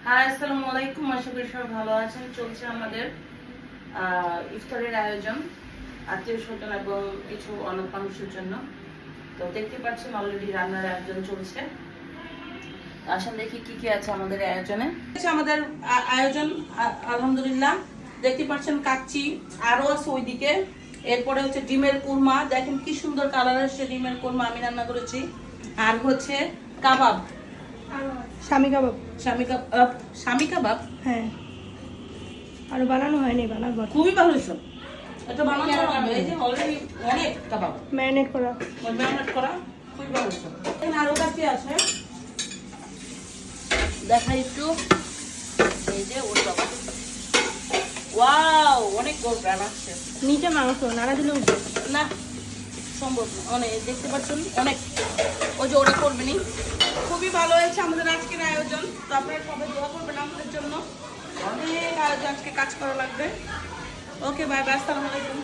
High, আসসালামু আলাইকুম। আশা করি সবাই ভালো আছেন। চলছে আমাদের ইফতারের আয়োজন আত্মীয় স্বজন এবং কিছু অনাথ মানুষের জন্য। তো দেখতে পাচ্ছেন অলরেডি রান্নার আয়োজন চলছে। আসেন দেখি কি কি আছে আমাদের আয়োজনে। আমাদের আয়োজন আলহামদুলিল্লাহ দেখতে পাচ্ছেন কাচ্চি, আরো আছে ওইদিকে। এরপরে হচ্ছে ডিমের কুরমা, দেখেন কি সুন্দর কালার আসছে। ডিমের কুরমা আমি রান্না করেছি। আর হচ্ছে কাবাব, স্বামী কাবাব। স্বামী কাবাব। হ্যাঁ, আরো বানানো হয়নি, বানাবো। খুবই ভালো সব। এটা বানানো হবে, এই যে অলরেডি অনেক কাবাব ম্যারিনেট করা। ম্যারিনেট করা, খুবই ভালো সব। এখানে আরো কাছে আছে, দেখা একটু। এই যে ওর বাবা, ওয়াও, অনেক গোল গ্রান আসছে। নিচে মাংস নাড়া দিলে উঠবে না, সম্ভব না। অনেক দেখতে পাচ্ছেন, অনেক। ওই যে ওরা করবেনি। খুবই ভালো হয়েছে আমাদের আজকের আয়োজন। তো আপনারা সবাই দোয়া করবেন আমাদের জন্য। অনেক আয়োজন, আজকে কাজ করা লাগবে। ওকে, বাই বাই, আসসালামু আলাইকুম।